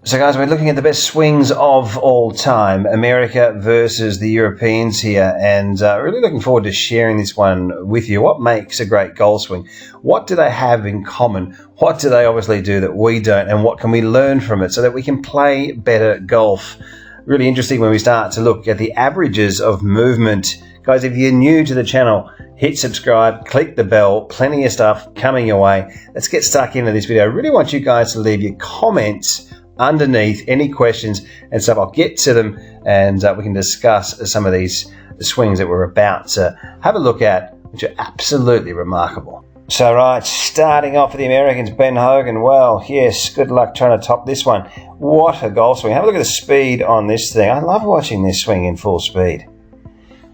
So guys, we're looking at the best swings of all time, America versus the Europeans here, and really looking forward to sharing this one with you. What makes a great golf swing? What do they have in common? What do they obviously do that we don't, and what can we learn from it so that we can play better golf? Really interesting when we start to look at the averages of movement. Guys, if you're new to the channel, hit subscribe, click the bell, plenty of stuff coming your way. Let's get stuck into this video. I really want you guys to leave your comments underneath, any questions and stuff. I'll get to them and we can discuss some of these swings that we're about to have a look at, which are absolutely remarkable. So right, starting off with the Americans, Ben Hogan. Well, yes, good luck trying to top this one. What a golf swing. Have a look at the speed on this thing. I love watching this swing in full speed.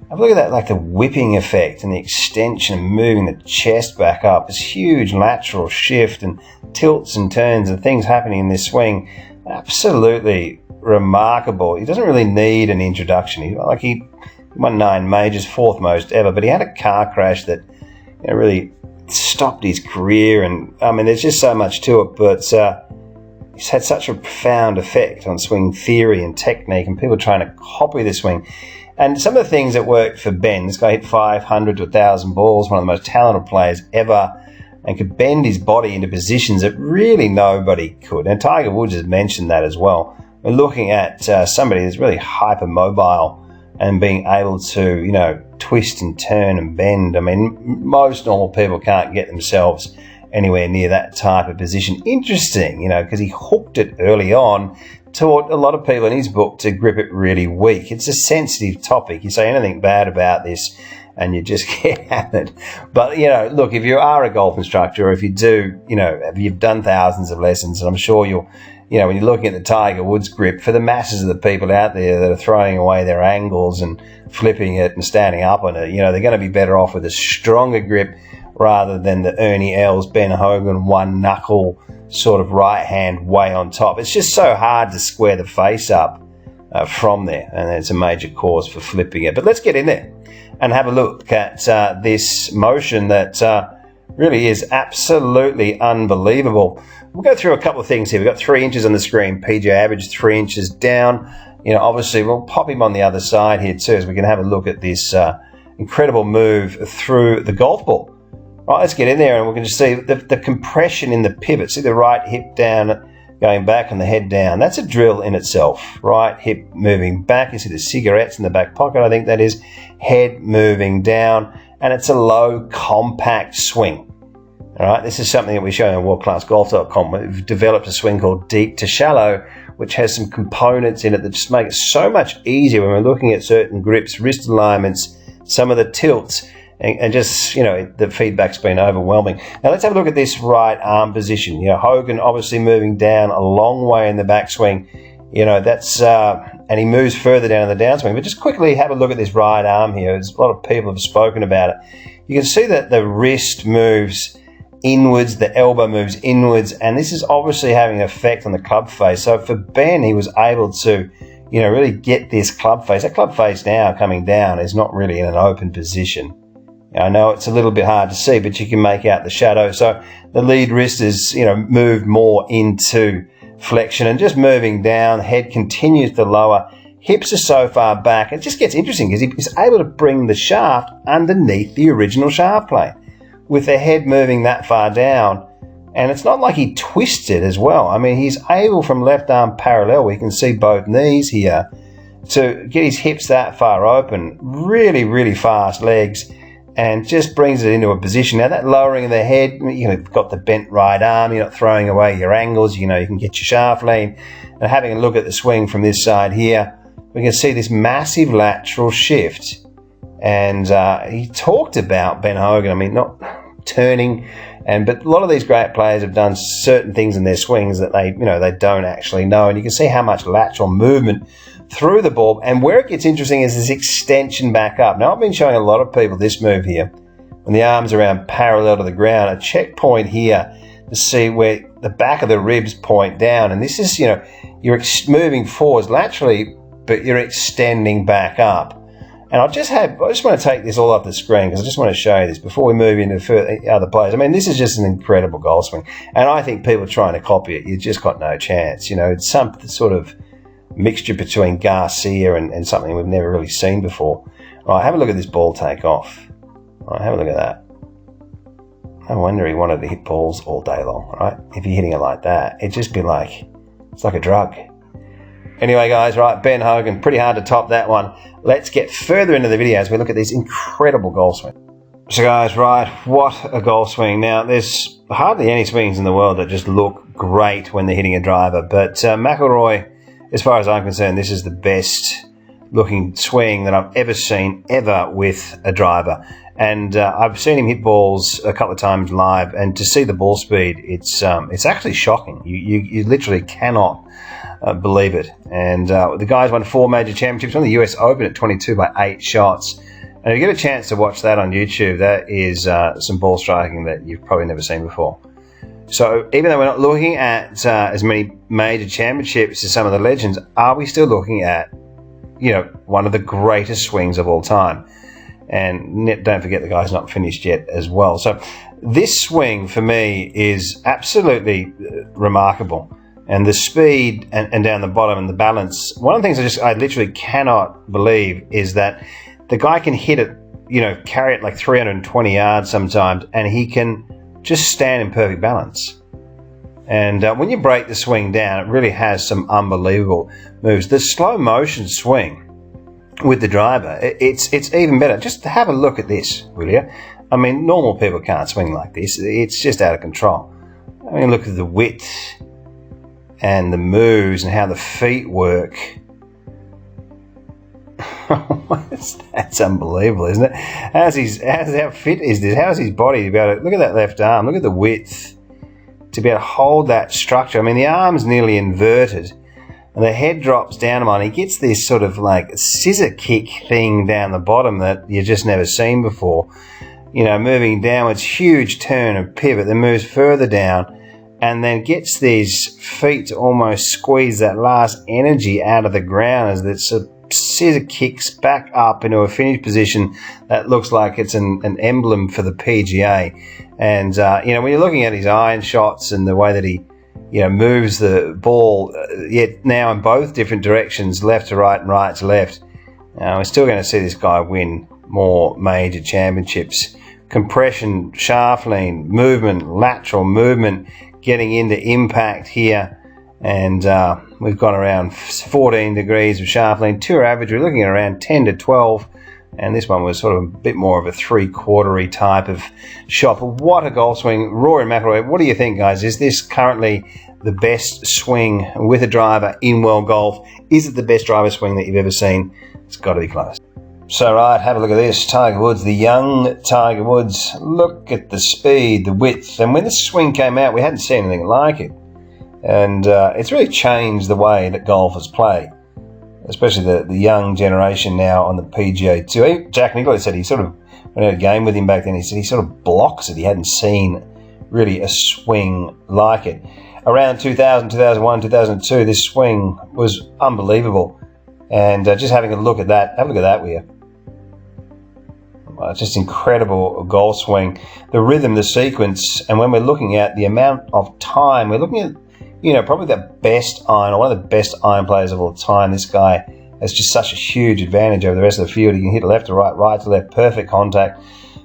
Have a look at that, like the whipping effect and the extension and moving the chest back up. This huge lateral shift and tilts and turns and things happening in this swing. Absolutely remarkable. He doesn't really need an introduction. He won 9 majors, 4th most ever, but he had a car crash that really stopped his career. And I mean, there's just so much to it, but he's had such a profound effect on swing theory and technique and people trying to copy the swing. And some of the things that worked for Ben, this guy hit 500 to 1,000 balls, one of the most talented players ever, and could bend his body into positions that really nobody could. And Tiger Woods has mentioned that as well. We're looking at somebody that's really hypermobile and being able to, twist and turn and bend. I mean, most normal people can't get themselves anywhere near that type of position. Interesting, because he hooked it early on, taught a lot of people in his book to grip it really weak. It's a sensitive topic. You say anything bad about this and you just get hammered. But, look, if you are a golf instructor, or if you do, you've done thousands of lessons, and I'm sure you'll, when you're looking at the Tiger Woods grip, for the masses of the people out there that are throwing away their angles and flipping it and standing up on it, they're going to be better off with a stronger grip rather than the Ernie Els, Ben Hogan, one knuckle sort of right hand way on top. It's just so hard to square the face up from there, and it's a major cause for flipping it. But let's get in there and have a look at this motion that really is absolutely unbelievable. We'll go through a couple of things here. We've got 3 inches on the screen, PGA average 3 inches down. Obviously we'll pop him on the other side here too, so we can have a look at this incredible move through the golf ball. Right, let's get in there and we can just see the compression in the pivot. See the right hip down, going back, and the head down. That's a drill in itself. Right hip moving back. You see the cigarettes in the back pocket, I think that is. Head moving down, and it's a low, compact swing. All right, this is something that we show on WorldClassGolf.com. We've developed a swing called Deep to Shallow, which has some components in it that just make it so much easier when we're looking at certain grips, wrist alignments, some of the tilts, and just, the feedback's been overwhelming. Now let's have a look at this right arm position. Hogan obviously moving down a long way in the backswing. That's, and he moves further down in the downswing. But just quickly have a look at this right arm here. There's a lot of people have spoken about it. You can see that the wrist moves inwards, the elbow moves inwards, and this is obviously having an effect on the club face. So for Ben, he was able to, really get this club face. That club face now coming down is not really in an open position. I know it's a little bit hard to see, but you can make out the shadow. So the lead wrist is, moved more into flexion and just moving down. Head continues to lower. Hips are so far back. It just gets interesting because he's able to bring the shaft underneath the original shaft plane with the head moving that far down. And it's not like he twisted as well. I mean, he's able from left arm parallel, we can see both knees here, to get his hips that far open. Really, really fast legs. And just brings it into a position. Now that lowering of the head, you've got the bent right arm, you're not throwing away your angles, you can get your shaft lean. And having a look at the swing from this side here, we can see this massive lateral shift. And he talked about Ben Hogan, not turning, but a lot of these great players have done certain things in their swings that they don't actually know. And you can see how much lateral movement through the ball, and where it gets interesting is this extension back up. Now I've been showing a lot of people this move here when the arms are around parallel to the ground, a checkpoint here to see where the back of the ribs point down, and this is you're moving forwards laterally, but you're extending back up. And I just want to take this all off the screen because I just want to show you this before we move into other players. I mean, this is just an incredible golf swing. And I think people trying to copy it, you've just got no chance. You know, it's some sort of mixture between Garcia and something we've never really seen before. All right, have a look at this ball take off. All right, have a look at that. No wonder he wanted to hit balls all day long, right? If you're hitting it like that, it'd just be like, it's like a drug. Anyway, guys, right, Ben Hogan, pretty hard to top that one. Let's get further into the video as we look at this incredible golf swing. So, guys, right, what a golf swing. Now, there's hardly any swings in the world that just look great when they're hitting a driver, but McIlroy, as far as I'm concerned, this is the best looking swing that I've ever seen with a driver. And I've seen him hit balls a couple of times live, and to see the ball speed, it's actually shocking. You literally cannot believe it. And the guy's won 4 major championships, won the US Open at 22 by 8 shots. And if you get a chance to watch that on YouTube, that is some ball striking that you've probably never seen before. So even though we're not looking at as many major championships as some of the legends, are we still looking at, you know, one of the greatest swings of all time? And don't forget the guy's not finished yet as well. So this swing for me is absolutely remarkable. And the speed and down the bottom and the balance. One of the things I literally cannot believe is that the guy can hit it, you know, carry it like 320 yards sometimes, and he can just stand in perfect balance. And when you break the swing down, it really has some unbelievable moves. The slow motion swing with the driver, it's even better. Just have a look at this, will you? I mean, normal people can't swing like this. It's just out of control. I mean, look at the width and the moves and how the feet work. That's unbelievable, isn't it? How fit is this? How's his body to be able to look at that left arm? Look at the width to be able to hold that structure. I mean, the arm's nearly inverted, and the head drops down him on. He gets this sort of like scissor kick thing down the bottom that you've just never seen before. You know, moving downwards, huge turn and pivot, then moves further down, and then gets these feet to almost squeeze that last energy out of the ground as it sort of scissor kicks back up into a finished position that looks like it's an emblem for the PGA. And, you know, when you're looking at his iron shots and the way that he, you know, moves the ball, yet now in both different directions, left to right and right to left, we're still going to see this guy win more major championships. Compression, shaft lean, movement, lateral movement, getting into impact here. And we've gone around 14 degrees of shaft lean. Tour average, we're looking at around 10 to 12. And this one was sort of a bit more of a three-quartery type of shot. But what a golf swing. Rory McIlroy, what do you think, guys? Is this currently the best swing with a driver in world golf? Is it the best driver swing that you've ever seen? It's got to be close. So, right, have a look at this. Tiger Woods, the young Tiger Woods. Look at the speed, the width. And when this swing came out, we hadn't seen anything like it. And it's really changed the way that golfers play, especially the young generation now on the PGA Tour. Jack Nicklaus said he sort of, when I had a game with him back then, he said he sort of blocks it. He hadn't seen really a swing like it. Around 2000, 2001, 2002, this swing was unbelievable. And just having a look at that, have a look at that with you. Just incredible golf swing. The rhythm, the sequence, and when we're looking at the amount of time, we're looking at, you know, probably the best iron, or one of the best iron players of all time. This guy has just such a huge advantage over the rest of the field. He can hit left to right, right to left, perfect contact,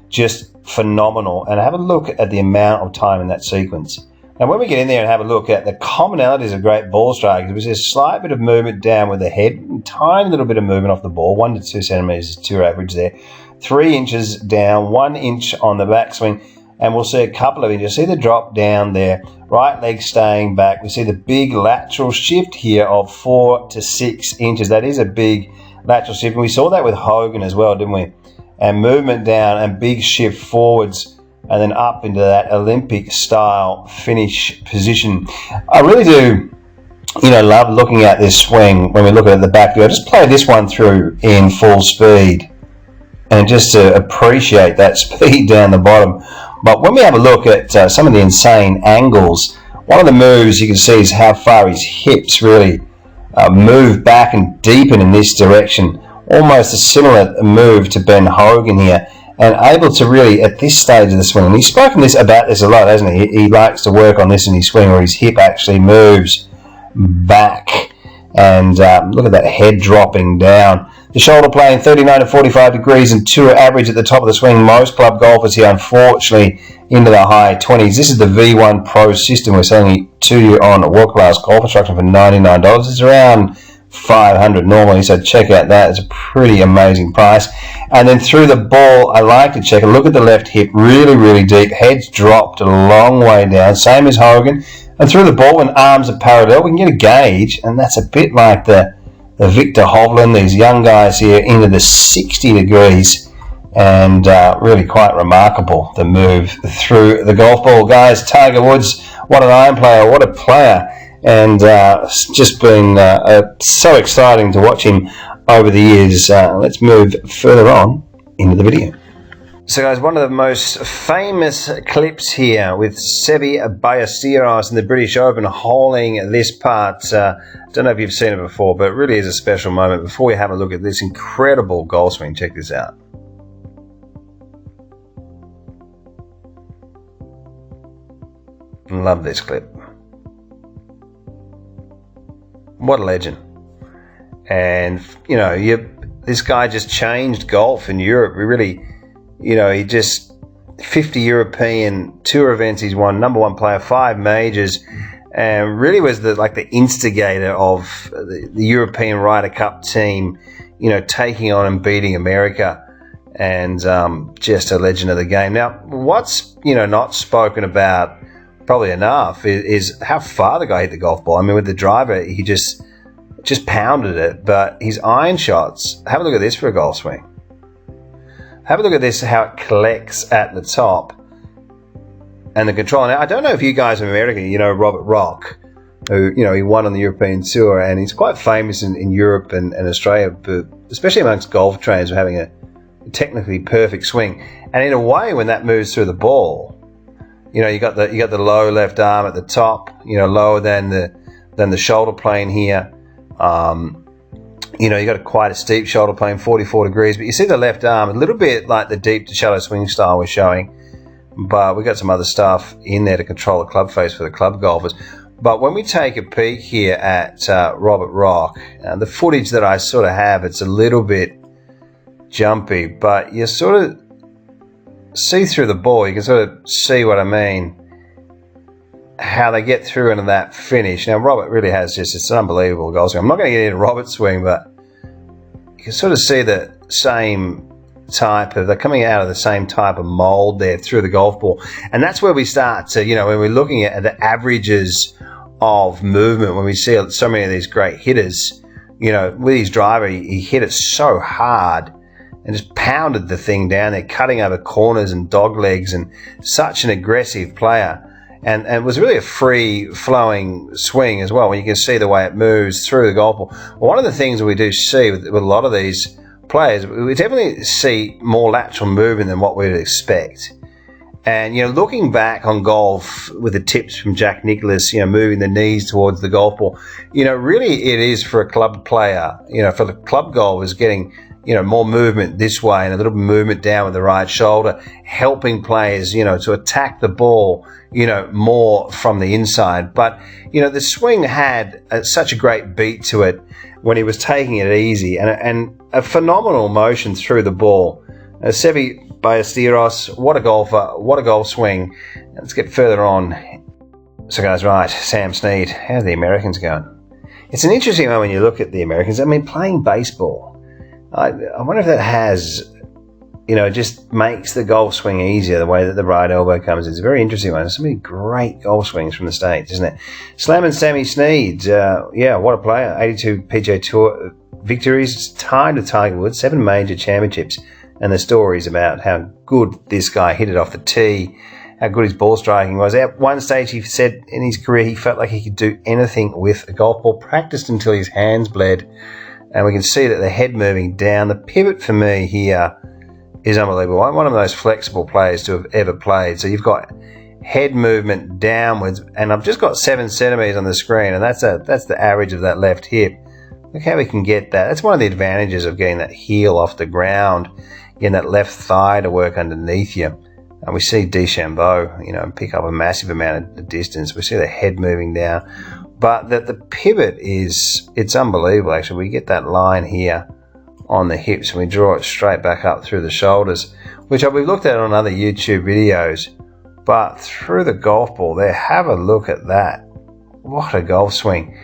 just phenomenal. And have a look at the amount of time in that sequence. Now, when we get in there and have a look at the commonalities of great ball strikers, there's a slight bit of movement down with the head, tiny little bit of movement off the ball, 1 to 2 centimetres is tour average there, 3 inches down, 1 inch on the backswing, and we'll see a couple of inches. See the drop down there, right leg staying back. We see the big lateral shift here of 4 to 6 inches. That is a big lateral shift, and we saw that with Hogan as well, didn't we? And movement down and big shift forwards, and then up into that Olympic style finish position. I really do, you know, love looking at this swing when we look at the back view. I just play this one through in full speed and just to appreciate that speed down the bottom. But when we have a look at some of the insane angles, one of the moves you can see is how far his hips really move back and deepen in this direction. almost a similar move to Ben Hogan here, and able to really, at this stage of the swing, and he's spoken about this a lot, hasn't he? He likes to work on this in his swing where his hip actually moves back, and look at that head dropping down. The shoulder plane 39 to 45 degrees and tour average at the top of the swing. Most club golfers here, unfortunately, into the high 20s. This is the V1 Pro system. We're selling it to you on World Class Golf Instructor for $99. It's around $500 normally, so check out that. It's a pretty amazing price. And then through the ball, I like to check. Look at the left hip, really, really deep. Head's dropped a long way down, same as Hogan. And through the ball, when arms are parallel, we can get a gauge, and that's a bit like the Victor Hovland, these young guys here, into the 60 degrees, and really quite remarkable, the move through the golf ball. Guys, Tiger Woods, what an iron player, what a player, and it's just been so exciting to watch him over the years. Let's move further on into the video. So guys, one of the most famous clips here with Seve Ballesteros in the British Open holding this part. Don't know if you've seen it before, but it really is a special moment. Before we have a look at this incredible golf swing, check this out. Love this clip. What a legend. And, you know, this guy just changed golf in Europe. We really... You know, he just 50 European tour events he's won, #1 player, 5 majors, and really was the instigator of the European Ryder Cup team, you know, taking on and beating America, and just a legend of the game. Now, what's, you know, not spoken about probably enough is how far the guy hit the golf ball. I mean, with the driver, he just pounded it, but his iron shots, have a look at this for a golf swing. Have a look at this, how it collects at the top and the control. Now, I don't know if you guys in America, you know Robert Rock, who, you know, he won on the European Tour, and he's quite famous in Europe and Australia, but especially amongst golf trainers for having a technically perfect swing. And in a way, when that moves through the ball, you know, you got the low left arm at the top, you know, lower than the shoulder plane here. You know, you got quite a steep shoulder plane, 44 degrees, but you see the left arm, a little bit like the deep to shallow swing style we're showing, but we got some other stuff in there to control the club face for the club golfers. But when we take a peek here at Robert Rock, the footage that I sort of have, it's a little bit jumpy, but you sort of see through the ball, you can sort of see what I mean, how they get through into that finish. Now, Robert really has it's an unbelievable goal swing. I'm not going to get into Robert's swing, but you can sort of see the same type of, they're coming out of the same type of mold there through the golf ball. And that's where we start to, you know, when we're looking at the averages of movement, when we see so many of these great hitters, you know, with his driver, he hit it so hard and just pounded the thing down there, cutting over corners and dog legs, and such an aggressive player. And it was really a free-flowing swing as well, when you can see the way it moves through the golf ball. Well, one of the things that we do see with a lot of these players, we definitely see more lateral movement than what we'd expect. And, you know, looking back on golf with the tips from Jack Nicklaus, you know, moving the knees towards the golf ball, you know, really it is for a club player, you know, for the club golfers getting, you know, more movement this way and a little movement down with the right shoulder, helping players, you know, to attack the ball, you know, more from the inside. But, you know, the swing had such a great beat to it when he was taking it easy, and a phenomenal motion through the ball. Seve Ballesteros, what a golfer, what a golf swing. Let's get further on. So guys, right, Sam Snead, how are the Americans going? It's an interesting one when you look at the Americans. I mean, playing baseball, I wonder if that has, you know, just makes the golf swing easier, the way that the right elbow comes. It's a very interesting one. There's so many great golf swings from the States, isn't it? Slamming Sammy Snead, yeah, what a player. 82 PGA Tour victories, tied with Tiger Woods, 7 major championships. And the stories about how good this guy hit it off the tee, how good his ball striking was. At one stage, he said in his career he felt like he could do anything with a golf ball, practiced until his hands bled. And we can see that the head moving down. The pivot for me here is unbelievable. One of the most flexible players to have ever played. So you've got head movement downwards, and I've just got 7 centimeters on the screen, and that's the average of that left hip. Look how we can get that. That's one of the advantages of getting that heel off the ground, getting that left thigh to work underneath you. And we see DeChambeau, pick up a massive amount of distance. We see the head moving down. But the pivot it's unbelievable, actually. We get that line here on the hips and we draw it straight back up through the shoulders, which we've looked at on other YouTube videos. But through the golf ball there, have a look at that. What a golf swing.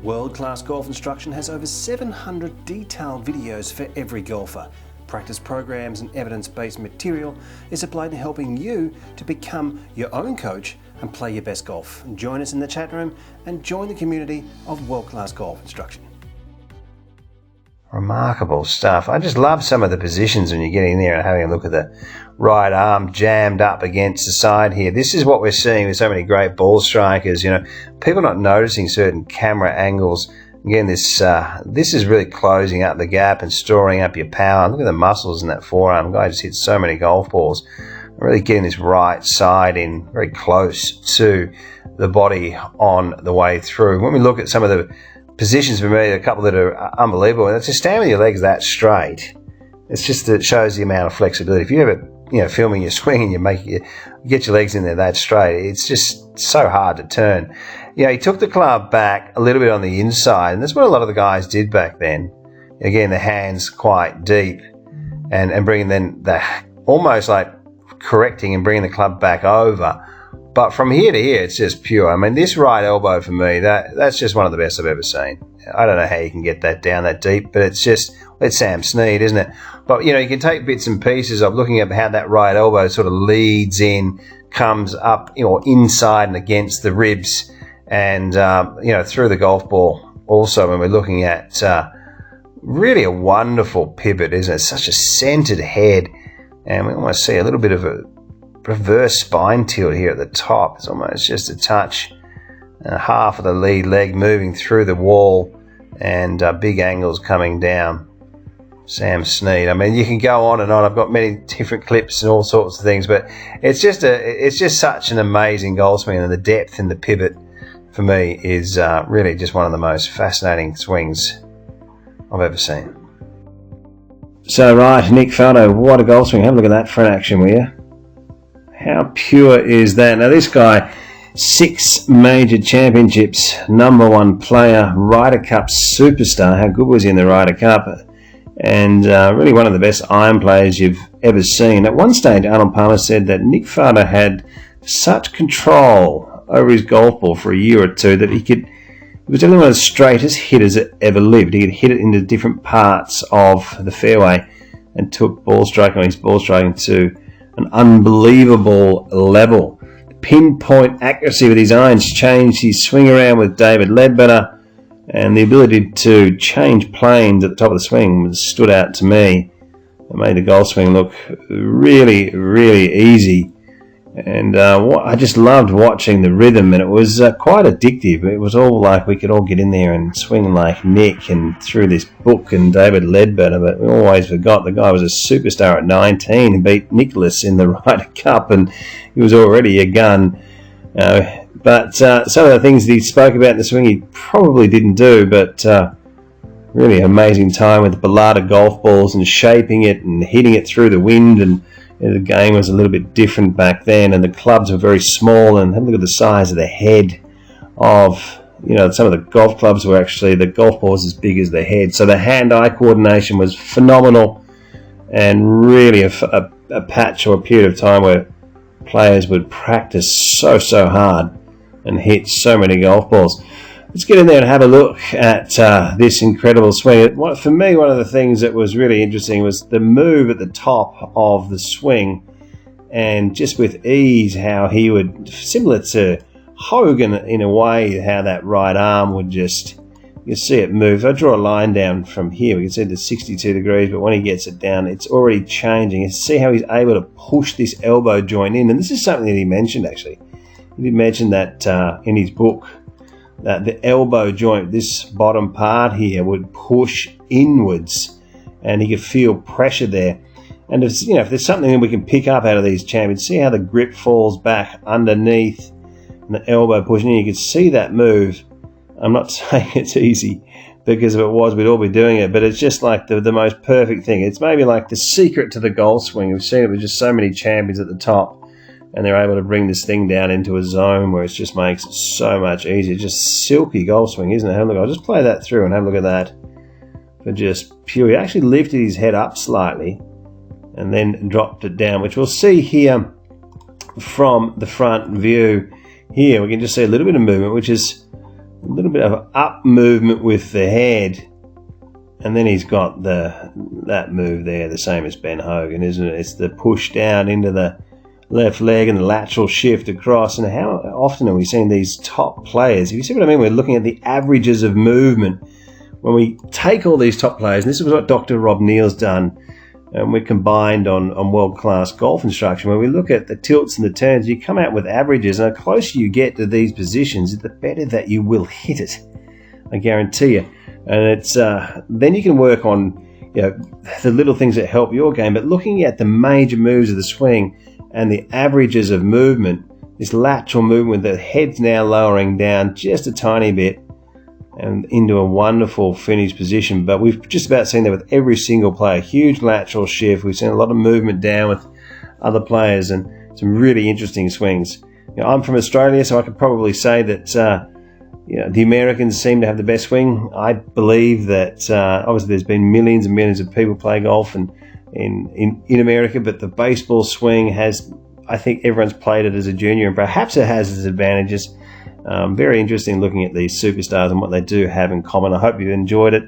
World Class Golf Instruction has over 700 detailed videos for every golfer. Practice programs and evidence-based material is applied in helping you to become your own coach and play your best golf. Join us in the chat room and join the community of World Class Golf Instruction. Remarkable stuff. I just love some of the positions when you're getting there and having a look at the right arm jammed up against the side here. This is what we're seeing with so many great ball strikers. People not noticing certain camera angles. Again, this is really closing up the gap and storing up your power. Look at the muscles in that forearm. The guy just hits so many golf balls. Really getting this right side in very close to the body on the way through. When we look at some of the positions for me, a couple that are unbelievable, and it's just stand with your legs that straight. It shows the amount of flexibility. If you ever filming your swing and you get your legs in there that straight, it's just so hard to turn. He took the club back a little bit on the inside, and that's what a lot of the guys did back then. Again, the hands quite deep, and bringing then almost like correcting and bringing the club back over. But from here to here, it's just pure. I mean, this right elbow for me, that's just one of the best I've ever seen. I don't know how you can get that down that deep, but it's Sam Snead, isn't it? But, you can take bits and pieces of looking at how that right elbow sort of leads in, comes up, inside and against the ribs, and, through the golf ball. Also, when we're looking at really a wonderful pivot, isn't it? Such a centered head, and we almost see a little bit of a reverse spine tilt here at the top. It's almost just a touch, half of the lead leg moving through the wall, and big angles coming down. Sam Snead. I mean, you can go on and on. I've got many different clips and all sorts of things, but it's just such an amazing golf swing, and the depth in the pivot for me is really just one of the most fascinating swings I've ever seen. So right, Nick Faldo, what a golf swing. Have a look at that front action, will you? How pure is that? Now this guy, 6 major championships, #1 player, Ryder Cup superstar. How good was he in the Ryder Cup? And really one of the best iron players you've ever seen. At one stage, Arnold Palmer said that Nick Faldo had such control over his golf ball for a year or two that he was definitely one of the straightest hitters that ever lived. He could hit it into different parts of the fairway and took his ball striking to an unbelievable level. Pinpoint accuracy with his irons changed his swing around with David Ledbetter, and the ability to change planes at the top of the swing stood out to me. It made the golf swing look really, really easy. And I just loved watching the rhythm, and it was quite addictive. It was all like we could all get in there and swing like Nick and through this book and David Ledbetter, but we always forgot the guy was a superstar at 19 and beat Nicholas in the Ryder Cup, and he was already a gun. But some of the things that he spoke about in the swing he probably didn't do, but really amazing time with the Ballada golf balls and shaping it and hitting it through the wind, and the game was a little bit different back then, and the clubs were very small, and have a look at the size of the head of, some of the golf clubs were actually, the golf ball was as big as the head. So the hand-eye coordination was phenomenal, and really a patch or a period of time where players would practice so hard and hit so many golf balls. Let's get in there and have a look at this incredible swing. For me, one of the things that was really interesting was the move at the top of the swing, and just with ease how he would, similar to Hogan in a way, how that right arm would just, you see it move. If I draw a line down from here, we can see the 62 degrees, but when he gets it down, it's already changing. You see how he's able to push this elbow joint in, and this is something that he mentioned actually. He did mention that in his book, that the elbow joint, this bottom part here, would push inwards, and he could feel pressure there. And if there's something that we can pick up out of these champions, see how the grip falls back underneath and the elbow pushing in. You can see that move. I'm not saying it's easy, because if it was, we'd all be doing it. But it's just like the most perfect thing. It's maybe like the secret to the golf swing. We've seen it with just so many champions at the top, and they're able to bring this thing down into a zone where it just makes it so much easier. Just silky golf swing, isn't it? Have a look. I'll just play that through and have a look at that. For just pure, he actually lifted his head up slightly and then dropped it down, which we'll see here from the front view. Here we can just see a little bit of movement, which is a little bit of up movement with the head, and then he's got that move there, the same as Ben Hogan, isn't it? It's the push down into the left leg and the lateral shift across. And how often are we seeing these top players? If you see what I mean, we're looking at the averages of movement. When we take all these top players, and this is what Dr. Rob Neal's done, and we're combined on world-class golf instruction, when we look at the tilts and the turns, you come out with averages, and the closer you get to these positions, the better that you will hit it, I guarantee you. And it's then you can work on the little things that help your game, but looking at the major moves of the swing and the averages of movement, this lateral movement, the head's now lowering down just a tiny bit, and into a wonderful finished position. But we've just about seen that with every single player. Huge lateral shift. We've seen a lot of movement down with other players and some really interesting swings. I'm from Australia, so I could probably say that the Americans seem to have the best swing. I believe that obviously there's been millions and millions of people play golf in America, but the baseball swing has, I think everyone's played it as a junior, and perhaps it has its advantages. Very interesting looking at these superstars and what they do have in common. I hope you've enjoyed it.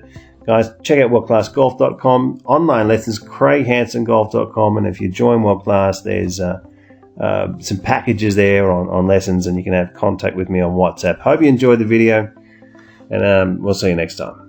Guys, check out worldclassgolf.com, online lessons, craighansongolf.com, and if you join World Class, there's some packages there on lessons, and you can have contact with me on WhatsApp. Hope you enjoyed the video, and we'll see you next time.